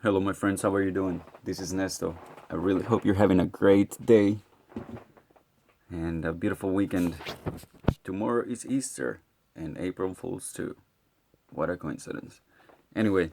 Hello, my friends. How are you doing? This is Nesto. I really hope you're having a great day and a beautiful weekend. Tomorrow is Easter and April Fool's too. What a coincidence. Anyway,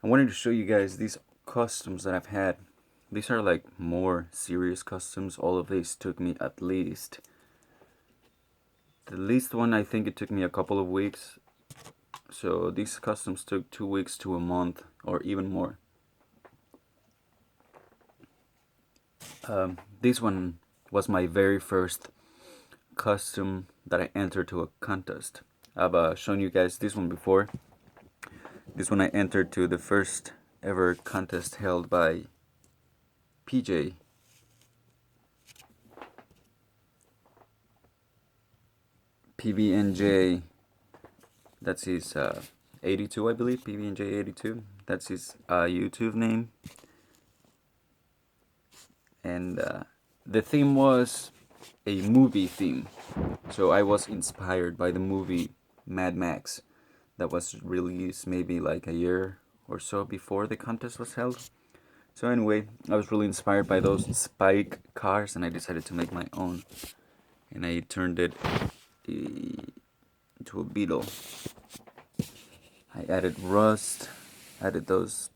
I wanted to show you guys these customs that I've had. These are like more serious customs. All of these took me at least. The least one, I think it took me a couple of weeks. So these customs took 2 weeks to a month or even more. This one was my very first custom that I entered to a contest. I've shown you guys this one before. This one I entered to the first ever contest held by PJ. PBNJ, that's his 82, I believe. PBNJ 82, that's his YouTube name. And the theme was a movie theme. So I was inspired by the movie Mad Max that was released maybe like a year or so before the contest was held. So anyway, I was really inspired by those spike cars and I decided to make my own. And I turned it into a Beetle. I added rust, added those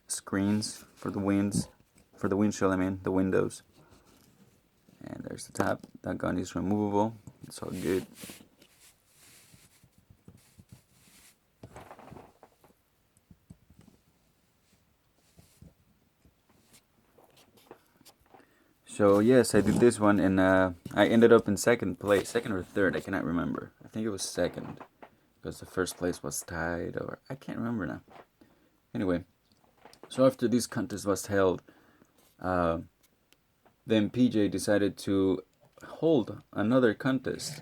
screens for the windshield, the windows. And there's the top. That gun is removable. It's all good. So yes, I did this one, and I ended up in second place, second or third. I cannot remember. I think it was second, because the first place was tied, or I can't remember now. Anyway, so after this contest was held, then PJ decided to hold another contest,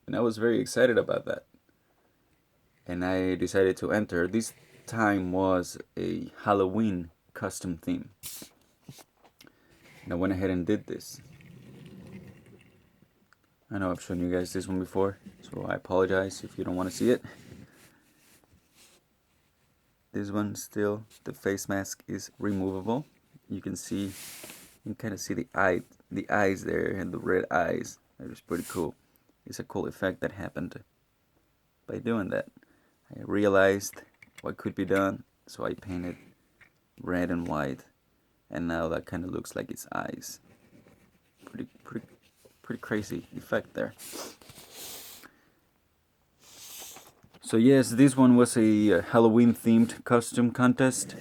and I was very excited about that. And I decided to enter. This time was a Halloween custom theme. And I went ahead and did this. I know I've shown you guys this one before, so I apologize if you don't want to see it. This one still, the face mask is removable. You can kind of see the eyes there, and the red eyes. That is pretty cool. It's a cool effect that happened by doing that. I realized what could be done, so I painted red and white, and now that kind of looks like its eyes. Pretty crazy effect there. So yes, this one was a Halloween themed custom contest,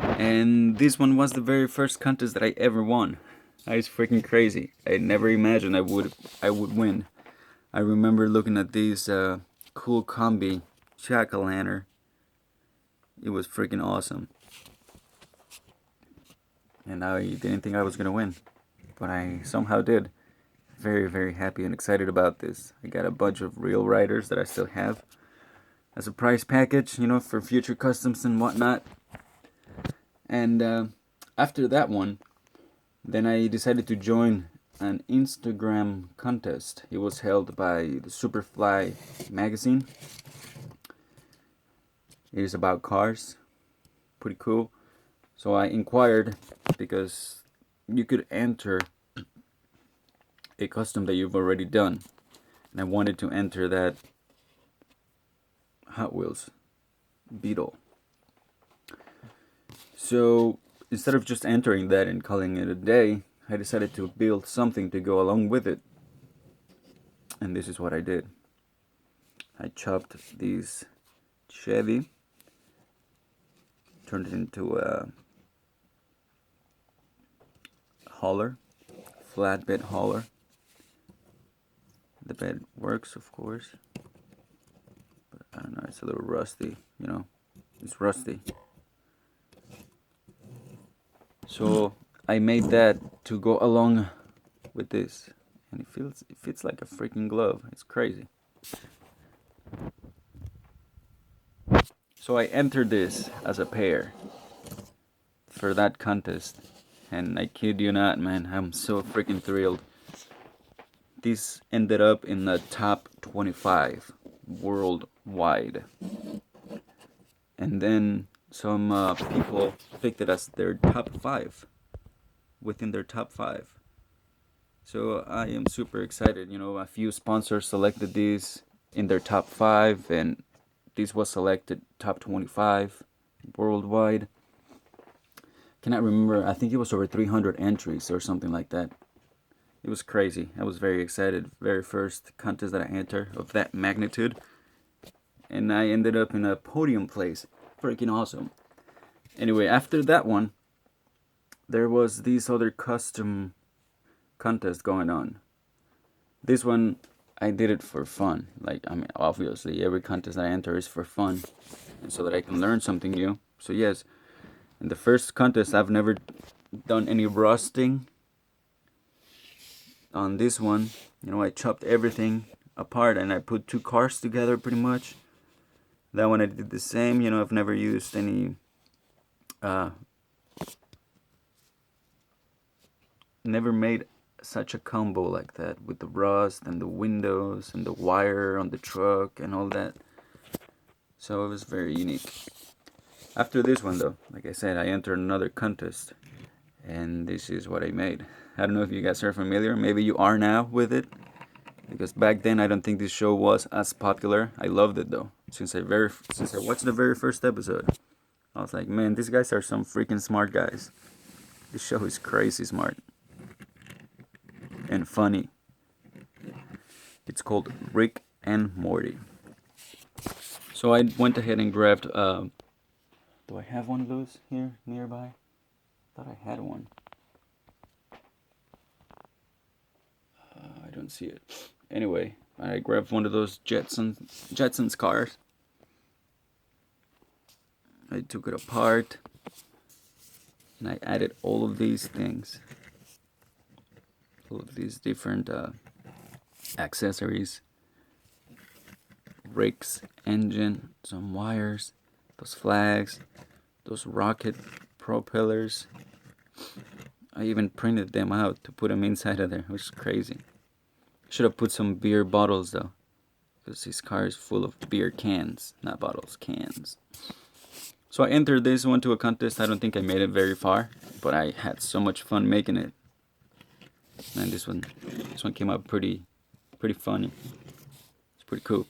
and this one was the very first contest that I ever won. That is freaking crazy. I never imagined I would win. I remember looking at this cool Kombi jack-o'-lantern. It was freaking awesome. And I didn't think I was gonna win, but I somehow did. Very, very happy and excited about this. I got a bunch of real riders that I still have as a prize package, for future customs and whatnot. And after that one, then I decided to join an Instagram contest. It was held by the Superfly magazine. It is about cars. Pretty cool. So I inquired because you could enter a custom that you've already done. And I wanted to enter that Hot Wheels Beetle. So instead of just entering that and calling it a day, I decided to build something to go along with it. And this is what I did. I chopped these Chevy, turned it into a hauler, flatbed hauler. The bed works, of course, but I don't know, it's a little rusty, it's rusty. So I made that to go along with this, and it fits like a freaking glove. It's crazy. So I entered this as a pair for that contest, and I kid you not, man, I'm so freaking thrilled. This ended up in the top 25 worldwide. And then some people picked it as their top 5, within their top 5. So I am super excited. You know, a few sponsors selected these in their top 5, and this was selected top 25 worldwide. Cannot remember. I think it was over 300 entries or something like that. It was crazy. I was very excited. Very first contest that I entered of that magnitude, and I ended up in a podium place. Freaking awesome. Anyway, after that one, there was this other custom contest going on. This one, I did it for fun. Like, I mean, obviously, every contest I enter is for fun, and so that I can learn something new. So yes, in the first contest, I've never done any rusting. On this one, you know, I chopped everything apart and I put 2 cars together pretty much. That one I did the same. You know, I've never used any never made such a combo like that with the rust and the windows and the wire on the truck and all that. So it was very unique. After this one though, like I said, I entered another contest, and this is what I made. I don't know if you guys are familiar. Maybe you are now with it, because back then I don't think this show was as popular. I loved it though. Since I watched the very first episode, I was like, man, these guys are some freaking smart guys. This show is crazy smart and funny. It's called Rick and Morty. So I went ahead and grabbed. Do I have one of those here nearby? Thought I had one. I don't see it. Anyway, I grabbed one of those Jetsons cars. I took it apart, and I added all of these things, all of these different accessories, brakes, engine, some wires, those flags, those rocket propellers. I even printed them out to put them inside of there, which is crazy. Should have put some beer bottles though, because this car is full of beer cans, not bottles, cans. So I entered this one to a contest. I don't think I made it very far, but I had so much fun making it. And this one came out pretty funny. It's pretty cool.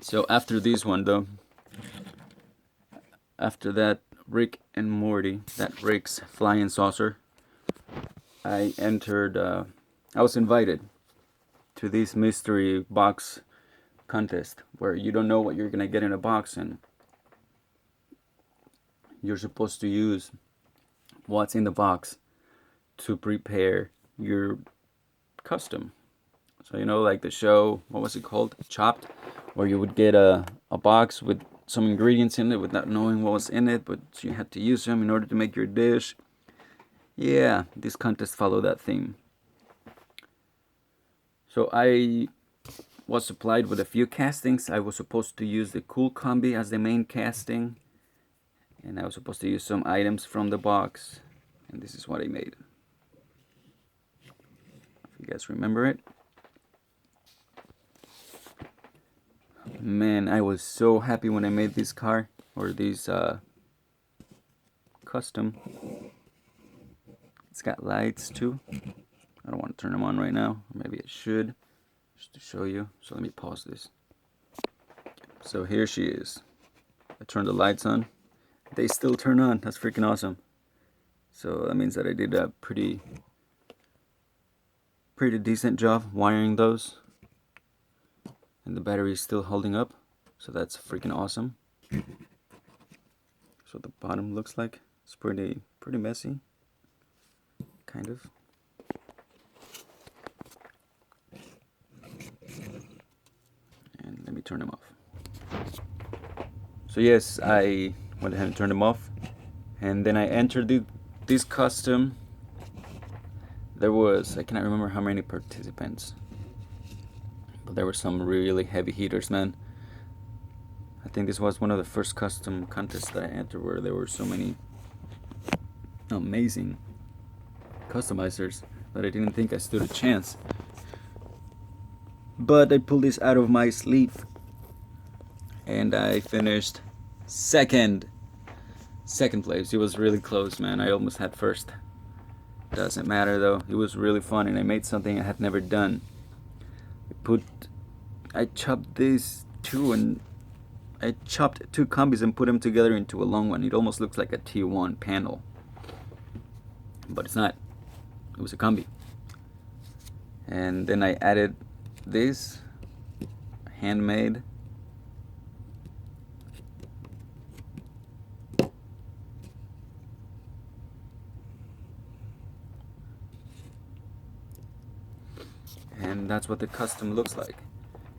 So after this one though, after that Rick and Morty, that Rick's flying saucer, I entered. I was invited to this mystery box contest where you don't know what you're gonna get in a box, and you're supposed to use what's in the box to prepare your custom. So, you know, like the show, what was it called? Chopped, where you would get a box with some ingredients in it without knowing what was in it, but you had to use them in order to make your dish. Yeah, this contest followed that theme. So I was supplied with a few castings. I was supposed to use the cool Kombi as the main casting, and I was supposed to use some items from the box, and this is what I made. If you guys remember it. Man, I was so happy when I made this car, or this custom. It's got lights too. I don't want to turn them on right now, or maybe I should, just to show you. So let me pause this. So here she is. I turned the lights on. They still turn on. That's freaking awesome. So that means that I did a pretty decent job wiring those. And the battery is still holding up. So that's freaking awesome. So the bottom looks like it's pretty messy. Kind of. And let me turn them off. So yes, I went ahead and turned them off, and then I entered this custom. There was, I cannot remember how many participants, but there were some really heavy hitters, man. I think this was one of the first custom contests that I entered where there were so many amazing customizers that I didn't think I stood a chance. But I pulled this out of my sleeve, and I finished second second place. It was really close, man. I almost had first. Doesn't matter though. It was really fun, and I made something I had never done. I chopped these two, and I chopped two Kombis and put them together into a long one. It almost looks like a T1 panel, but it's not. It was a Kombi. And then I added this handmade and that's what the custom looks like.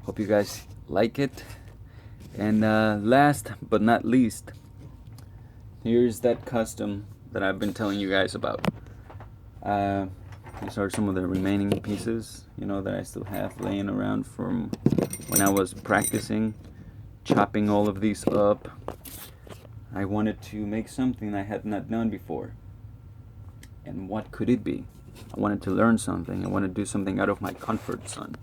Hope you guys like it. And last but not least, here's that custom that I've been telling you guys about. These are some of the remaining pieces, you know, that I still have laying around from when I was practicing chopping all of these up. I wanted to make something I had not done before. And what could it be? I wanted to learn something. I wanted to do something out of my comfort zone.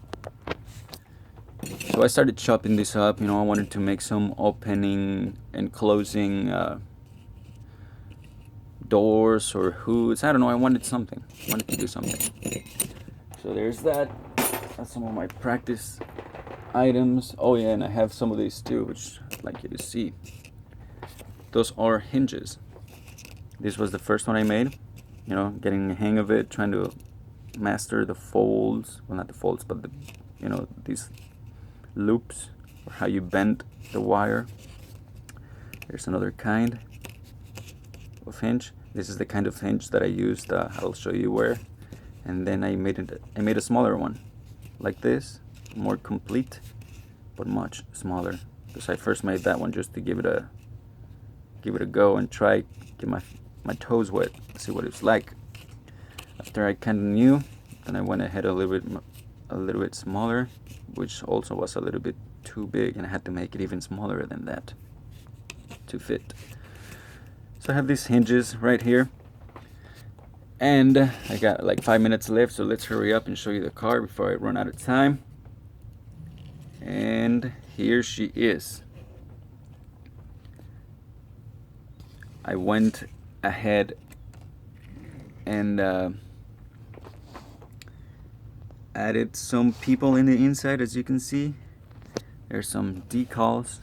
So I started chopping this up. You know, I wanted to make some opening and closing doors or hoods. I don't know. I wanted something. I wanted to do something. So there's that. That's some of my practice items. Oh yeah, and I have some of these too, which I'd like you to see. Those are hinges. This was the first one I made. You know, getting the hang of it, trying to master the folds. Well, not the folds, but the, you know, these loops, or how you bend the wire. There's another kind of hinge. This is the kind of hinge that I used. I'll show you where. And then I made a smaller one, like this, more complete, but much smaller. Because I first made that one just to give it a go and try get my toes wet, see what it's like. After I kind of knew, then I went ahead a little bit smaller, which also was a little bit too big, and I had to make it even smaller than that to fit. So I have these hinges right here, and I got like 5 minutes left, so let's hurry up and show you the car before I run out of time. And here she is. I went ahead and added some people in the inside. As you can see, there's some decals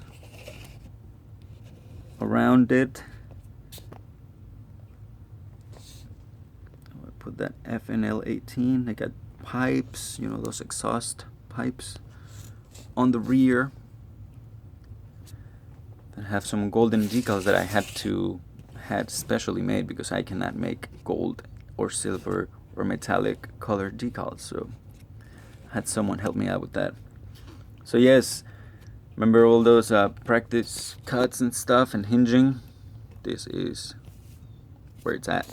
around it. I put that FNL18. I got pipes, you know, those exhaust pipes on the rear that have some golden decals that I had specially made, because I cannot make gold or silver or metallic colored decals, so I had someone help me out with that. So yes, remember all those practice cuts and stuff and hinging? This is where it's at.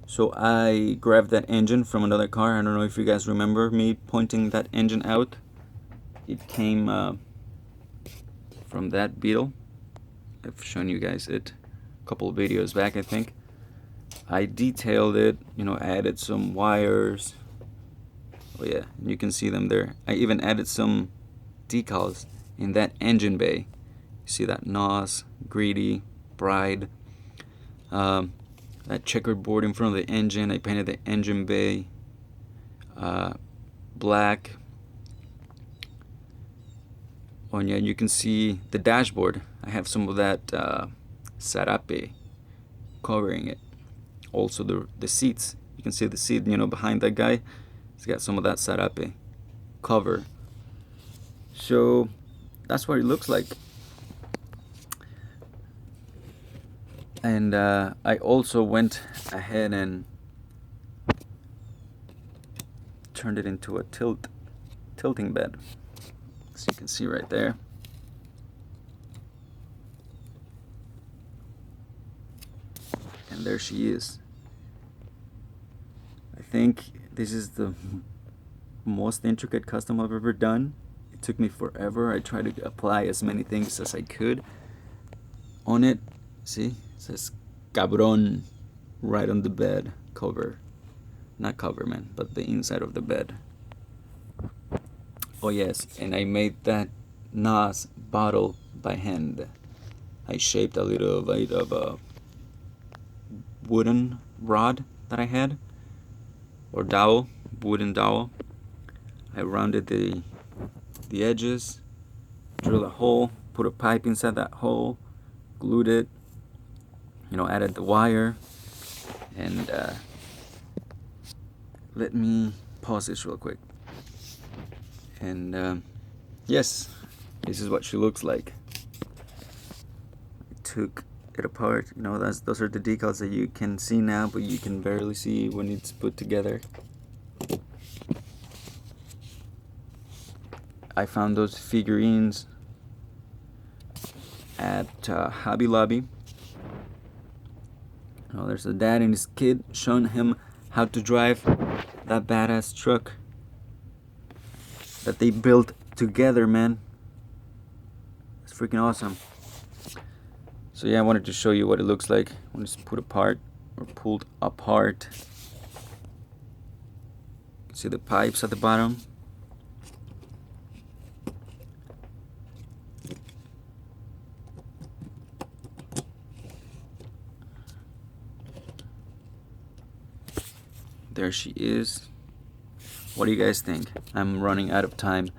So I grabbed that engine from another car. I don't know if you guys remember me pointing that engine out. It came from that Beetle. I've shown you guys it a couple of videos back, I think. I detailed it, you know, added some wires. Oh yeah, and you can see them there. I even added some decals in that engine bay. You see that NOS, Greedy, Bride. That checkered board in front of the engine. I painted the engine bay black. Oh yeah, you can see the dashboard. I have some of that sarape covering it. Also the seats. You can see the seat, you know, behind that guy. It's got some of that sarape cover. So that's what it looks like. And I also went ahead and turned it into a tilting bed. So you can see right there. And there she is. I think this is the most intricate custom I've ever done. It took me forever. I tried to apply as many things as I could on it. See, it says cabron right on the bed cover. Not cover, man, but the inside of the bed. Oh yes, and I made that NOS bottle by hand. I shaped a little bit of a wooden rod that I had, or dowel, wooden dowel. I rounded the edges, drilled a hole, put a pipe inside that hole, glued it, added the wire, and let me pause this real quick. And yes, this is what she looks like. I took it apart. Those are the decals that you can see now, but you can barely see when it's put together. I found those figurines at Hobby Lobby. There's a dad and his kid showing him how to drive that badass truck that they built together, man. It's freaking awesome. So yeah, I wanted to show you what it looks like when it's put apart or pulled apart. You can see the pipes at the bottom. There she is. What do you guys think? I'm running out of time.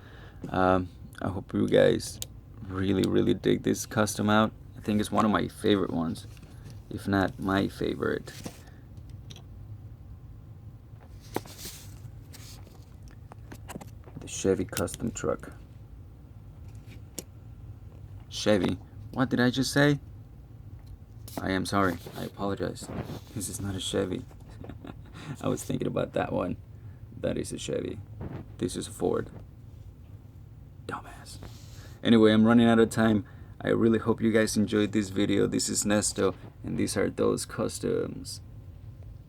I hope you guys really dig this custom out. I think it's one of my favorite ones, if not my favorite. The Chevy custom truck. Chevy. What did I just say? I am sorry. I apologize. This is not a Chevy. I was thinking about that one. That is a Chevy. This is a Ford. Dumbass. Anyway, I'm running out of time. I really hope you guys enjoyed this video. This is Nesto, and these are those customs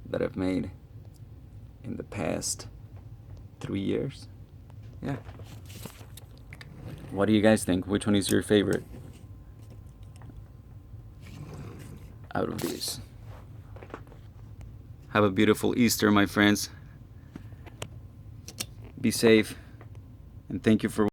that I've made in the past 3 years. Yeah. What do you guys think? Which one is your favorite out of these? Have a beautiful Easter, my friends. Be safe, and thank you for